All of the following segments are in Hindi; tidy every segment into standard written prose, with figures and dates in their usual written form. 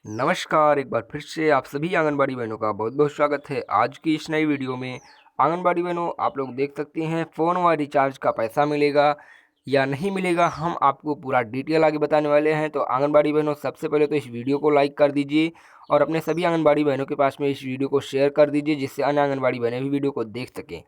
नमस्कार, एक बार फिर से आप सभी आंगनबाड़ी बहनों का बहुत बहुत स्वागत है। आज की इस नई वीडियो में आंगनबाड़ी बहनों, आप लोग देख सकते हैं फ़ोन व रिचार्ज का पैसा मिलेगा या नहीं मिलेगा, हम आपको पूरा डिटेल आगे बताने वाले हैं। तो आंगनबाड़ी बहनों, सबसे पहले तो इस वीडियो को लाइक कर दीजिए और अपने सभी आंगनबाड़ी बहनों के पास में इस वीडियो को शेयर कर दीजिए, जिससे अन्य आंगनबाड़ी बहनें भी वीडियो को देख सकें।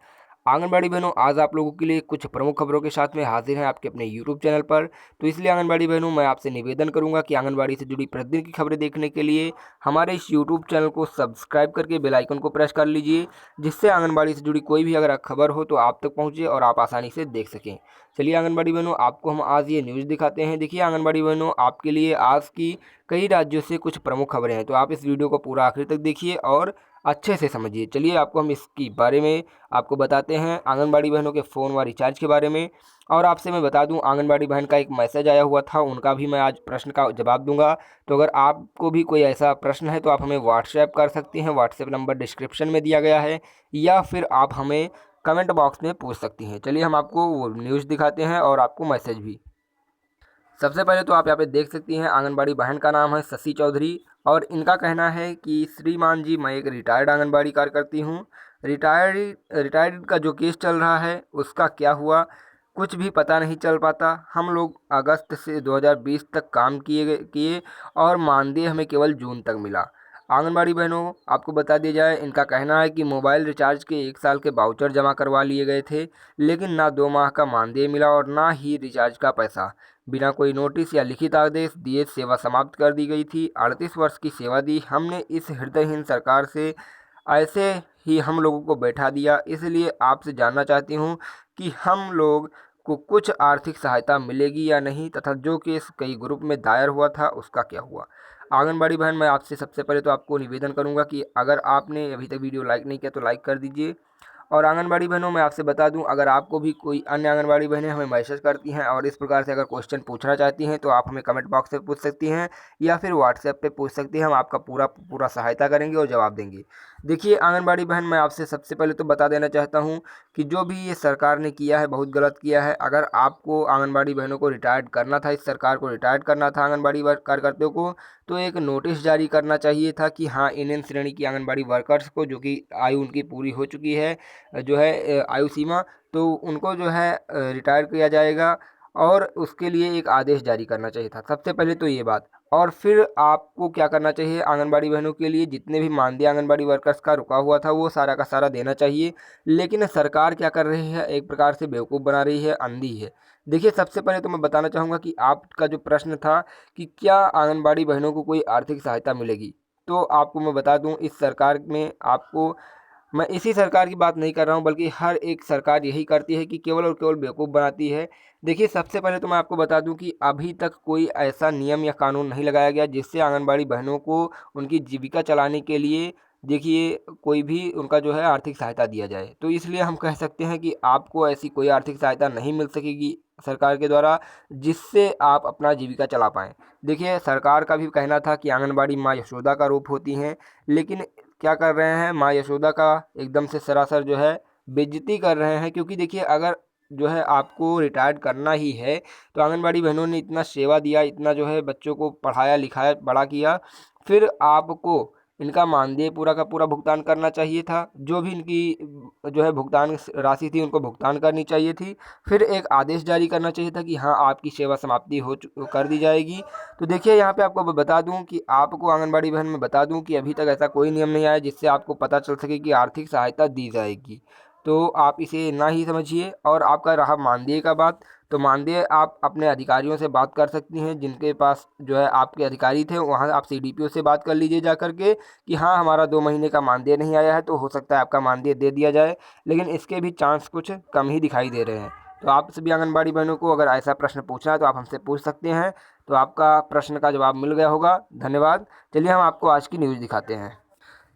आंगनबाड़ी बहनों, आज आप लोगों के लिए कुछ प्रमुख खबरों के साथ में हाजिर हैं आपके अपने यूट्यूब चैनल पर। तो इसलिए आंगनबाड़ी बहनों, मैं आपसे निवेदन करूंगा कि आंगनबाड़ी से जुड़ी प्रतिदिन की खबरें देखने के लिए हमारे इस यूट्यूब चैनल को सब्सक्राइब करके बेल आइकन को प्रेस कर लीजिए, जिससे आंगनबाड़ी से जुड़ी कोई भी अगर खबर हो तो आप तक पहुंचे और आप आसानी से देख सकें। चलिए आंगनबाड़ी बहनों, आपको हम आज ये न्यूज़ दिखाते हैं। देखिए आंगनबाड़ी बहनों, आपके लिए आज की कई राज्यों से कुछ प्रमुख खबरें हैं, तो आप इस वीडियो को पूरा आखिर तक देखिए और अच्छे से समझिए। चलिए आपको हम इसके बारे में आपको बताते हैं, आंगनबाड़ी बहनों के फ़ोन व रिचार्ज के बारे में। और आपसे मैं बता दूं, आंगनबाड़ी बहन का एक मैसेज आया हुआ था, उनका भी मैं आज प्रश्न का जवाब दूंगा। तो अगर आपको भी कोई ऐसा प्रश्न है तो आप हमें व्हाट्सएप कर सकती हैं। व्हाट्सएप नंबर डिस्क्रिप्शन में दिया गया है, या फिर आप हमें कमेंट बॉक्स में पूछ सकती हैं। चलिए हम आपको वो न्यूज़ दिखाते हैं और आपको मैसेज भी। सबसे पहले तो आप यहाँ पे देख सकती हैं, आंगनबाड़ी बहन का नाम है शशि चौधरी और इनका कहना है कि श्रीमान जी, मैं एक रिटायर्ड आंगनबाड़ी कार्यकर्ती हूँ। रिटायर्ड का जो केस चल रहा है उसका क्या हुआ, कुछ भी पता नहीं चल पाता। हम लोग अगस्त से 2020 तक काम किए और मानदेय हमें केवल जून तक मिला। आंगनबाड़ी बहनों, आपको बता दिया जाए, इनका कहना है कि मोबाइल रिचार्ज के 1 साल के वाउचर जमा करवा लिए गए थे, लेकिन ना 2 माह का मानदेय मिला और ना ही रिचार्ज का पैसा। बिना कोई नोटिस या लिखित आदेश दिए सेवा समाप्त कर दी गई थी। 38 वर्ष की सेवा दी हमने इस हृदयहीन सरकार से, ऐसे ही हम लोगों को बैठा दिया। इसलिए आपसे जानना चाहती हूँ कि हम लोग को कुछ आर्थिक सहायता मिलेगी या नहीं, तथा जो केस कई ग्रुप में दायर हुआ था उसका क्या हुआ। आंगनबाड़ी बहन, मैं आपसे सबसे पहले तो आपको निवेदन करूंगा कि अगर आपने अभी तक वीडियो लाइक नहीं किया तो लाइक कर दीजिए। और आंगनबाड़ी बहनों, मैं आपसे बता दूं, अगर आपको भी कोई अन्य आंगनबाड़ी बहनें हमें मैसेज करती हैं और इस प्रकार से अगर क्वेश्चन पूछना चाहती हैं तो आप हमें कमेंट बॉक्स में पूछ सकती हैं, या फिर व्हाट्सएप पे पूछ सकती हैं। हम आपका पूरा सहायता करेंगे और जवाब देंगे। देखिए आंगनबाड़ी बहन, मैं आपसे सबसे पहले तो बता देना चाहता हूँ कि जो भी ये सरकार ने किया है बहुत गलत किया है। अगर आपको आंगनबाड़ी बहनों को रिटायर्ड करना था, इस सरकार को रिटायर्ड करना था आंगनबाड़ी कार्यकर्ताओं को, तो एक नोटिस जारी करना चाहिए था कि हाँ, इन श्रेणी की आंगनबाड़ी वर्कर्स को, जो कि आयु उनकी पूरी हो चुकी है, जो है आयु सीमा, तो उनको जो है रिटायर किया जाएगा और उसके लिए एक आदेश जारी करना चाहिए था। सबसे पहले तो ये बात। और फिर आपको क्या करना चाहिए, आंगनबाड़ी बहनों के लिए जितने भी मानदेय आंगनबाड़ी वर्कर्स का रुका हुआ था वो सारा का सारा देना चाहिए। लेकिन सरकार क्या कर रही है, एक प्रकार से बेवकूफ़ बना रही है, अंधी है। देखिए सबसे पहले तो मैं बताना चाहूँगा कि आपका जो प्रश्न था कि क्या आंगनबाड़ी बहनों को कोई आर्थिक सहायता मिलेगी, तो आपको मैं बता दूं, इस सरकार में आपको, मैं इसी सरकार की बात नहीं कर रहा हूं, बल्कि हर एक सरकार यही करती है कि केवल और केवल बेवकूफ़ बनाती है। देखिए सबसे पहले तो मैं आपको बता दूं कि अभी तक कोई ऐसा नियम या कानून नहीं लगाया गया जिससे आंगनबाड़ी बहनों को उनकी जीविका चलाने के लिए, देखिए, कोई भी उनका जो है आर्थिक सहायता दिया जाए। तो इसलिए हम कह सकते हैं कि आपको ऐसी कोई आर्थिक सहायता नहीं मिल सकेगी सरकार के द्वारा, जिससे आप अपना जीविका चला पाएँ। देखिए सरकार का भी कहना था कि आंगनबाड़ी माँ यशोदा का रूप होती हैं, लेकिन क्या कर रहे हैं, माँ यशोदा का एकदम से सरासर जो है बेइज्जती कर रहे हैं। क्योंकि देखिए, अगर जो है आपको रिटायर्ड करना ही है तो आंगनबाड़ी बहनों ने इतना सेवा दिया, इतना जो है बच्चों को पढ़ाया लिखाया बड़ा किया, फिर आपको इनका मानदेय पूरा का पूरा भुगतान करना चाहिए था। जो भी इनकी जो है भुगतान राशि थी उनको भुगतान करनी चाहिए थी। फिर एक आदेश जारी करना चाहिए था कि हाँ, आपकी सेवा समाप्ति कर दी जाएगी। तो देखिए यहाँ पे आपको बता दूं कि आपको, आंगनबाड़ी बहन में बता दूं कि अभी तक ऐसा कोई नियम नहीं आया जिससे आपको पता चल सके कि आर्थिक सहायता दी जाएगी। तो आप इसे ना ही समझिए। और आपका रहा मानदेय का बात, तो मानदेय आप अपने अधिकारियों से बात कर सकती हैं, जिनके पास जो है आपके अधिकारी थे, वहाँ आप सीडीपीओ से बात कर लीजिए जा करके कि हाँ, हमारा 2 महीने का मानदेय नहीं आया है, तो हो सकता है आपका मानदेय दे दिया जाए। लेकिन इसके भी चांस कुछ कम ही दिखाई दे रहे हैं। तो आप सभी आंगनबाड़ी बहनों को अगर ऐसा प्रश्न पूछना है तो आप हमसे पूछ सकते हैं। तो आपका प्रश्न का जवाब मिल गया होगा। धन्यवाद। चलिए हम आपको आज की न्यूज़ दिखाते हैं।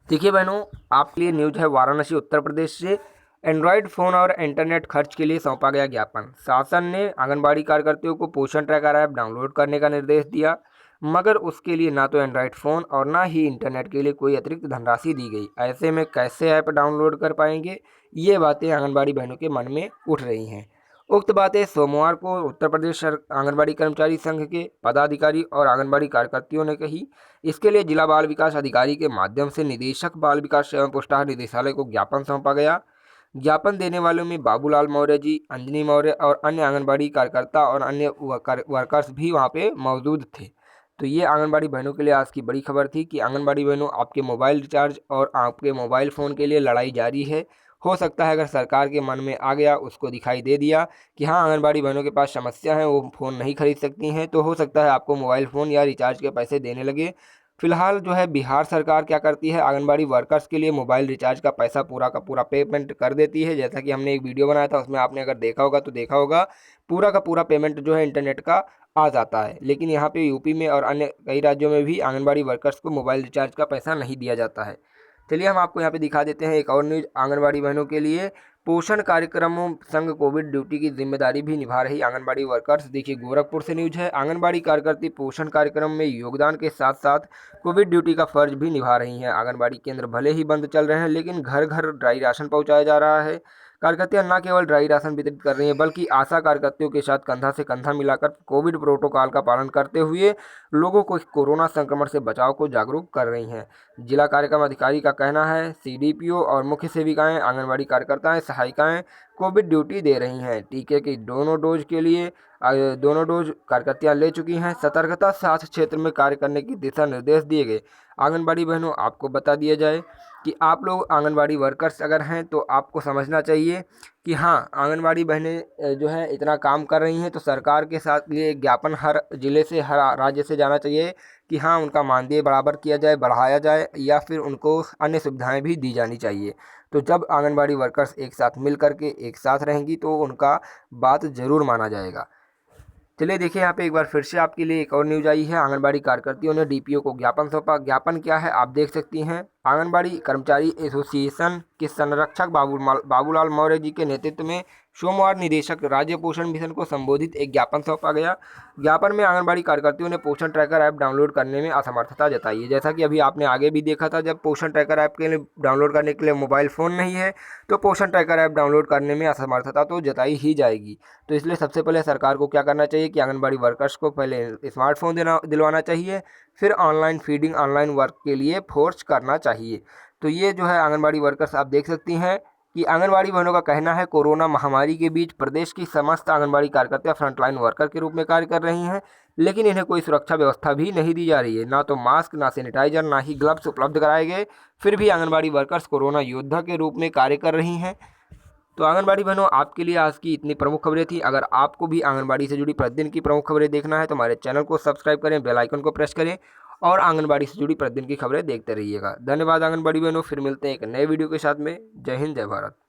देखिए बहनों, आपके लिए न्यूज है वाराणसी उत्तर प्रदेश से। एंड्रॉयड फ़ोन और इंटरनेट खर्च के लिए सौंपा गया ज्ञापन। शासन ने आंगनबाड़ी कार्यकर्ताओं को पोषण ट्रैकर ऐप डाउनलोड करने का निर्देश दिया, मगर उसके लिए ना तो एंड्रॉयड फ़ोन और ना ही इंटरनेट के लिए कोई अतिरिक्त धनराशि दी गई। ऐसे में कैसे ऐप डाउनलोड कर पाएंगे, ये बातें आंगनबाड़ी बहनों के मन में उठ रही हैं। उक्त बातें सोमवार को उत्तर प्रदेश आंगनबाड़ी कर्मचारी संघ के पदाधिकारी और आंगनबाड़ी कार्यकर्तियों ने कही। इसके लिए जिला बाल विकास अधिकारी के माध्यम से निदेशक बाल विकास एवं पुष्टाहार निदेशालय को ज्ञापन सौंपा गया। ज्ञापन देने वालों में बाबूलाल मौर्य जी, अंजनी मौर्य और अन्य आंगनबाड़ी कार्यकर्ता और अन्य वर्कर्स भी वहाँ पे मौजूद थे। तो ये आंगनबाड़ी बहनों के लिए आज की बड़ी खबर थी कि आंगनबाड़ी बहनों, आपके मोबाइल रिचार्ज और आपके मोबाइल फ़ोन के लिए लड़ाई जारी है। हो सकता है अगर सरकार के मन में आ गया, उसको दिखाई दे दिया कि हाँ आंगनबाड़ी बहनों के पास समस्या है, वो फ़ोन नहीं खरीद सकती हैं, तो हो सकता है आपको मोबाइल फ़ोन या रिचार्ज के पैसे देने लगे। फिलहाल जो है बिहार सरकार क्या करती है, आंगनबाड़ी वर्कर्स के लिए मोबाइल रिचार्ज का पैसा पूरा का पूरा पेमेंट कर देती है। जैसा कि हमने एक वीडियो बनाया था, उसमें आपने अगर देखा होगा तो देखा होगा, पूरा का पूरा पेमेंट जो है इंटरनेट का आ जाता है। लेकिन यहाँ पे यूपी में और अन्य कई राज्यों में भी आंगनबाड़ी वर्कर्स को मोबाइल रिचार्ज का पैसा नहीं दिया जाता है। चलिए हम आपको यहाँ पे दिखा देते हैं एक और न्यूज़ आंगनबाड़ी बहनों के लिए। पोषण कार्यक्रमों संग कोविड ड्यूटी की जिम्मेदारी भी निभा रही आंगनबाड़ी वर्कर्स। देखिए गोरखपुर से न्यूज है, आंगनबाड़ी कार्यकर्ती पोषण कार्यक्रम में योगदान के साथ साथ कोविड ड्यूटी का फर्ज भी निभा रही हैं। आंगनबाड़ी केंद्र भले ही बंद चल रहे हैं, लेकिन घर घर ड्राई राशन पहुंचाया जा रहा है। कार्यकर्तियां न केवल ड्राई राशन वितरित कर रही हैं, बल्कि आशा कार्यकर्तियों के साथ कंधा से कंधा मिलाकर कोविड प्रोटोकॉल का पालन करते हुए लोगों को कोरोना संक्रमण से बचाव को जागरूक कर रही हैं। जिला कार्यक्रम अधिकारी का कहना है सीडीपीओ और मुख्य सेविकाएं, आंगनबाड़ी कार्यकर्ताएं, सहायिकाएं कोविड ड्यूटी दे रही हैं। टीके की दोनों डोज के लिए दोनों डोज कार्यकर्तियां ले चुकी हैं। सतर्कता साथ क्षेत्र में कार्य करने की दिशा निर्देश दिए गए। आंगनबाड़ी बहनों, आपको बता दिया जाए कि आप लोग आंगनबाड़ी वर्कर्स अगर हैं तो आपको समझना चाहिए कि हाँ आंगनबाड़ी बहनें जो हैं इतना काम कर रही हैं, तो सरकार के साथ लिए ज्ञापन हर जिले से, हर राज्य से जाना चाहिए कि हाँ उनका मानदेय बराबर किया जाए, बढ़ाया जाए, या फिर उनको अन्य सुविधाएं भी दी जानी चाहिए। तो जब आंगनबाड़ी वर्कर्स एक साथ मिल करके एक साथ रहेंगी तो उनका बात ज़रूर माना जाएगा। चलिए देखिए यहाँ पे एक बार फिर से आपके लिए एक और न्यूज आई है। आंगनबाड़ी कार्यकर्तियों ने डीपीओ को ज्ञापन सौंपा। ज्ञापन क्या है आप देख सकती हैं। आंगनबाड़ी कर्मचारी एसोसिएशन के संरक्षक बाबूलाल मौर्य जी के नेतृत्व में सोमवार निदेशक राज्य पोषण मिशन को संबोधित एक ज्ञापन सौंपा गया। ज्ञापन में आंगनबाड़ी कार्यकर्तियों ने पोषण ट्रैकर ऐप डाउनलोड करने में असमर्थता जताई है। जैसा कि अभी आपने आगे भी देखा था, जब पोषण ट्रैकर ऐप के लिए डाउनलोड करने के लिए मोबाइल फ़ोन नहीं है तो पोषण ट्रैकर ऐप डाउनलोड करने में असमर्थता तो जताई ही जाएगी। तो इसलिए सबसे पहले सरकार को क्या करना चाहिए कि आंगनबाड़ी वर्कर्स को पहले स्मार्टफोन दिलवाना चाहिए, फिर ऑनलाइन फीडिंग, ऑनलाइन वर्क के लिए फोर्स करना चाहिए। तो ये जो है आंगनबाड़ी वर्कर्स आप देख सकती हैं कि आंगनबाड़ी बहनों का कहना है कोरोना महामारी के बीच प्रदेश की समस्त आंगनबाड़ी कार्यकर्ता फ्रंटलाइन वर्कर के रूप में कार्य कर रही हैं, लेकिन इन्हें कोई सुरक्षा व्यवस्था भी नहीं दी जा रही है। ना तो मास्क, ना सैनिटाइजर, ना ही ग्लव्स उपलब्ध कराए गए। फिर भी आंगनबाड़ी वर्कर्स कोरोना योद्धा के रूप में कार्य कर रही हैं। तो आंगनबाड़ी बहनों, आपके लिए आज की इतनी प्रमुख खबरें थी। अगर आपको भी आंगनबाड़ी से जुड़ी प्रतिदिन की प्रमुख खबरें देखना है तो हमारे चैनल को सब्सक्राइब करें, बेल आइकन को प्रेस करें और आंगनबाड़ी से जुड़ी प्रतिदिन की खबरें देखते रहिएगा। धन्यवाद आंगनबाड़ी बहनों, फिर मिलते हैं एक नए वीडियो के साथ में। जय हिंद, जय भारत।